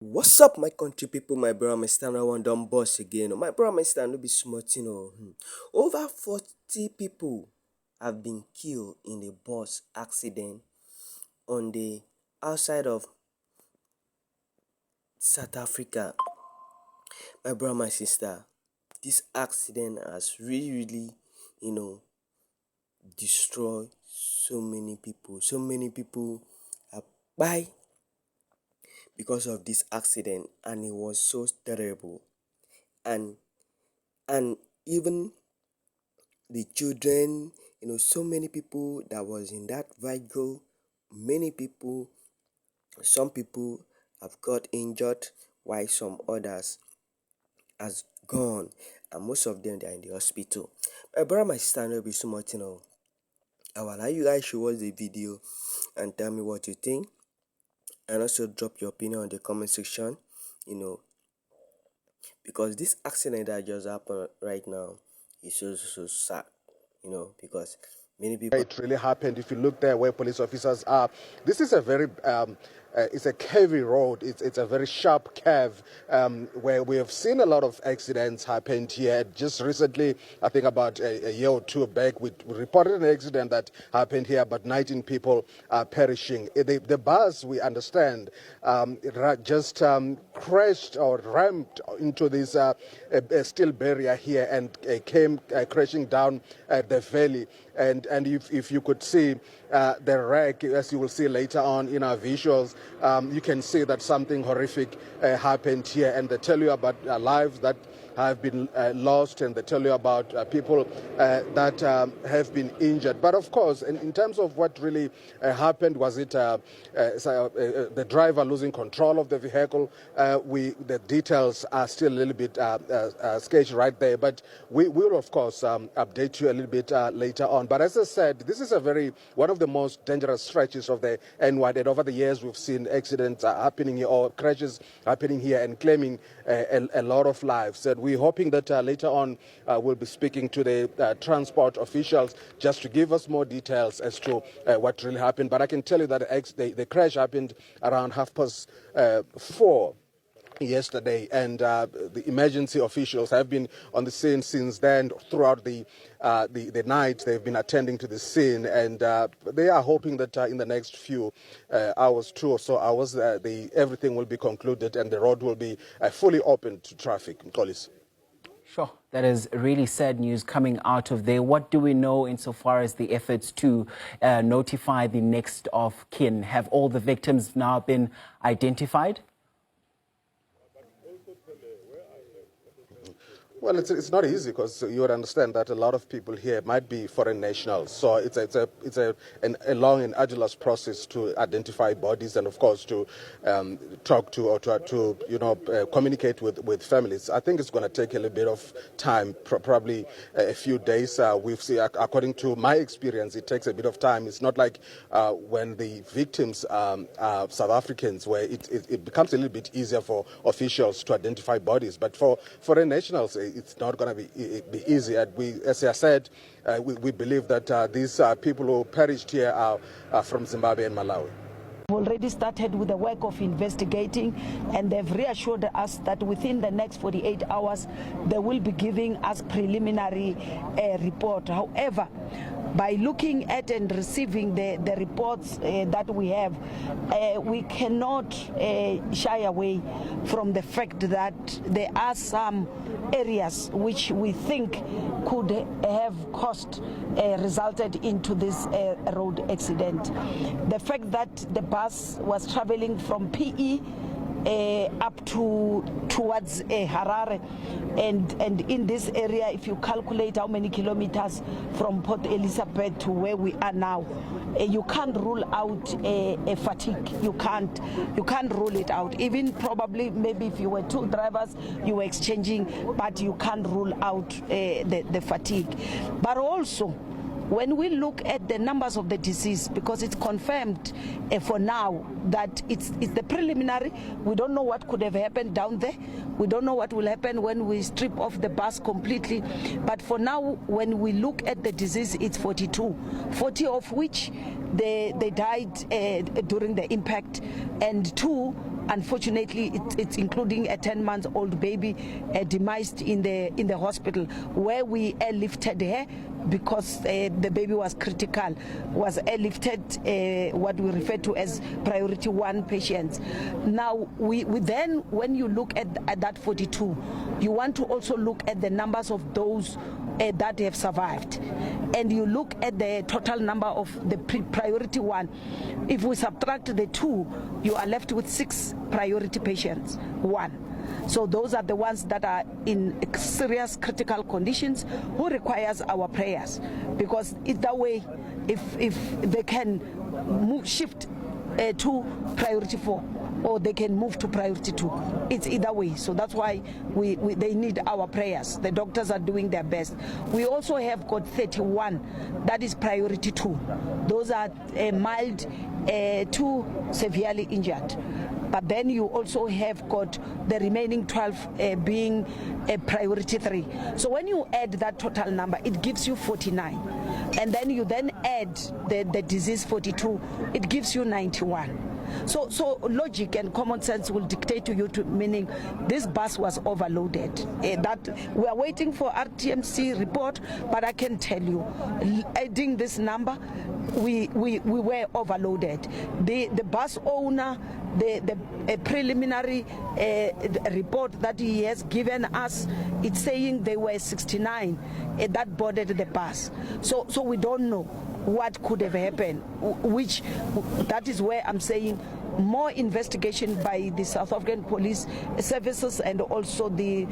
What's up, my country people? My brother, my stand, I want dumb boss again. My brother, my stand, no be smart, Over 40 people have been killed in a bus accident on the outside of South Africa. My brother, my sister, this accident has really, you know, destroyed so many people. So many people have died because of this accident, and it was so terrible. And and even the children, so many people that was in that vehicle, many people, some people have got injured, while some others has gone, and most of them they are in the hospital. My brother, my sister, no be so much, I will allow you guys to watch the video and tell me what you think, and also drop your opinion on the comment section, you know, because this accident that just happened right now is so sad, because many people. It really happened. If you look there where police officers are, this is a very it's a curvy road. It's a very sharp curve where we have seen a lot of accidents happened here. Just recently, I think about a year or two back, we reported an accident that happened here, but 19 people are perishing. The bus, we understand, just crashed or rammed into this steel barrier here and came crashing down the valley. And if you could see the wreck, as you will see later on in our visuals, you can see that something horrific happened here, and they tell you about lives that have been lost, and they tell you about people that have been injured. But of course, in terms of what really happened, was it the driver losing control of the vehicle? The details are still a little bit sketchy right there, but we will of course update you a little bit later on. But as I said, this is one of the most dangerous stretches of the N1, and over the years we've seen accidents happening here, or crashes happening here, and claiming a lot of lives. And we're hoping that later on we'll be speaking to the transport officials just to give us more details as to what really happened. But I can tell you that the crash happened around 4:30 yesterday, and the emergency officials have been on the scene since then. Throughout the night, they've been attending to the scene, and they are hoping that in the next few hours, 2 or so hours, everything will be concluded and the road will be fully open to traffic. Police. Sure. That is really sad news coming out of there. What do we know insofar as the efforts to notify the next of kin? Have all the victims now been identified? Well, it's not easy, because you would understand that a lot of people here might be foreign nationals. So it's a long and arduous process to identify bodies, and of course to talk to, or to communicate with families. I think it's going to take a little bit of time, probably a few days. We've seen, according to my experience, it takes a bit of time. It's not like when the victims are South Africans, where it becomes a little bit easier for officials to identify bodies. But for foreign nationals, it's not going to be easy. And as I said, we believe that these people who perished here are from Zimbabwe and Malawi. We've already started with the work of investigating, and they've reassured us that within the next 48 hours they will be giving us preliminary report. However, by looking at and receiving the reports that we have, we cannot shy away from the fact that there are some areas which we think could have resulted into this road accident. The fact that the bus was traveling from PE up towards Harare, and in this area, if you calculate how many kilometers from Port Elizabeth to where we are now, you can't rule out a fatigue. You can't rule it out. Even probably maybe if you were two drivers, you were exchanging, but you can't rule out the fatigue. But also, when we look at the numbers of the deceased, because it's confirmed for now that it's the preliminary, we don't know what could have happened down there. We don't know what will happen when we strip off the bus completely. But for now, when we look at the deceased, it's 42, 40 of which they died during the impact, and 2 unfortunately, it's including a 10-month-old baby demised in the hospital, where we airlifted her because the baby was critical, was airlifted, what we refer to as priority 1 patients. Now, we then, when you look at that 42, you want to also look at the numbers of those that have survived, and you look at the total number of the priority 1. If we subtract the 2, you are left with 6 priority patients 1. So those are the ones that are in serious critical conditions who requires our prayers, because either way, if they can shift to priority 4, or they can move to priority 2. It's either way. So that's why they need our prayers. The doctors are doing their best. We also have got 31, that is priority 2. Those are mild to severely injured. But then you also have got the remaining 12 being a priority 3. So when you add that total number, it gives you 49. And then you then add the disease 42, it gives you 91. So logic and common sense will dictate to you, meaning this bus was overloaded. That we are waiting for RTMC report, but I can tell you, adding this number, we were overloaded. The bus owner, the preliminary report that he has given us, it's saying they were 69 that boarded the bus. So we don't know what could have happened, which that is where I'm saying more investigation by the South African Police Services and also the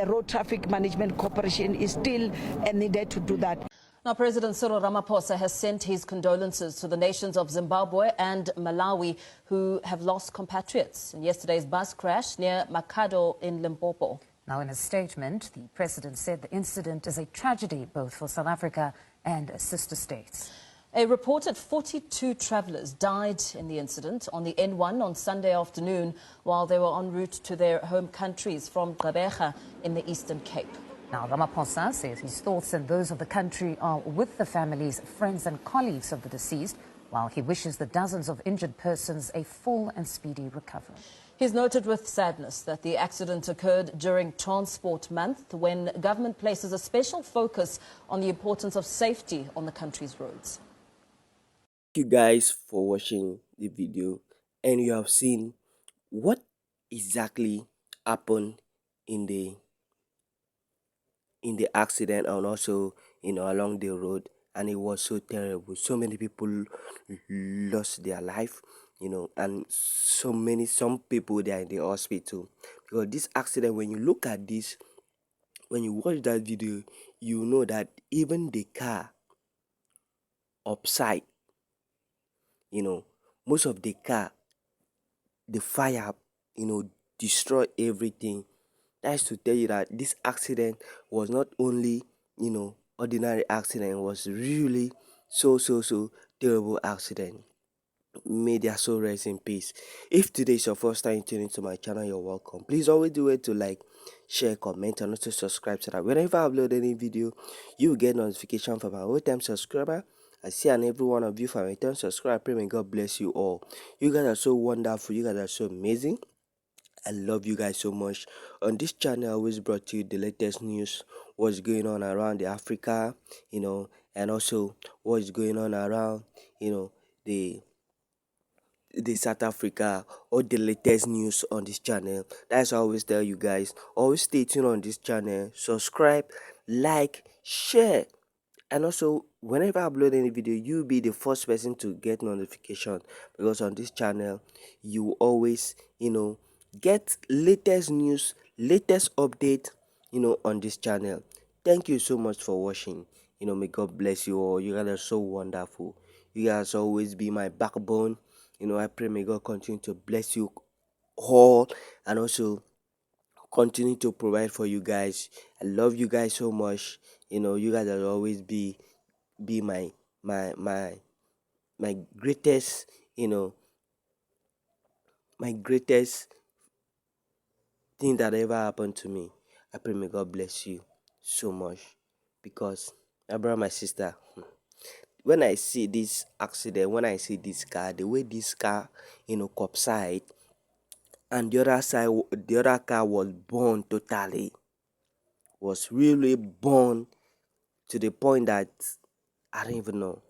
Road Traffic Management Corporation is still needed to do that. Now, President Cyril Ramaphosa has sent his condolences to the nations of Zimbabwe and Malawi who have lost compatriots in yesterday's bus crash near Makhado in Limpopo. Now, in a statement, the president said the incident is a tragedy both for South Africa and sister states. A reported 42 travellers died in the incident on the N1 on Sunday afternoon while they were en route to their home countries from Gqeberha in the Eastern Cape. Now, Ramaphosa says his thoughts and those of the country are with the families, friends and colleagues of the deceased, while he wishes the dozens of injured persons a full and speedy recovery. He's noted with sadness that the accident occurred during Transport Month, when government places a special focus on the importance of safety on the country's roads. Thank you guys for watching the video, and you have seen what exactly happened in the accident, and also along the road. And it was so terrible. So many people lost their life, and some people, they are in the hospital because this accident. When you look at this, when you watch that video, you know that even the car upside, most of the car, the fire, destroy everything. That's to tell you that this accident was not only, ordinary accident. It was really so terrible accident. May their soul rest in peace. If today is your first time tuning into my channel, you're welcome. Please always do it to like, share, comment, and also subscribe so that whenever I upload any video, you get notification from my old-time subscriber. I see and every one of you from my return subscriber. I pray may God bless you all. You guys are so wonderful. You guys are so amazing. I love you guys so much. On this channel, I always brought you the latest news, what's going on around the Africa, and also what's going on around, the South Africa, or the latest news on this channel. That's why I always tell you guys, always stay tuned on this channel, subscribe, like, share, and also whenever I upload any video, you'll be the first person to get notification, because on this channel you always get latest news, latest update on this channel. Thank you so much for watching. May God bless you all. You guys are so wonderful. You guys always be my backbone. I pray may God continue to bless you all, and also continue to provide for you guys. I love you guys so much. You guys will always be my greatest, my greatest thing that ever happened to me. I pray may God bless you so much, because my brother, my sister, when I see this accident, when I see this car, the way this car, capsized, and the other car was burned totally. Was really burned to the point that I don't even know.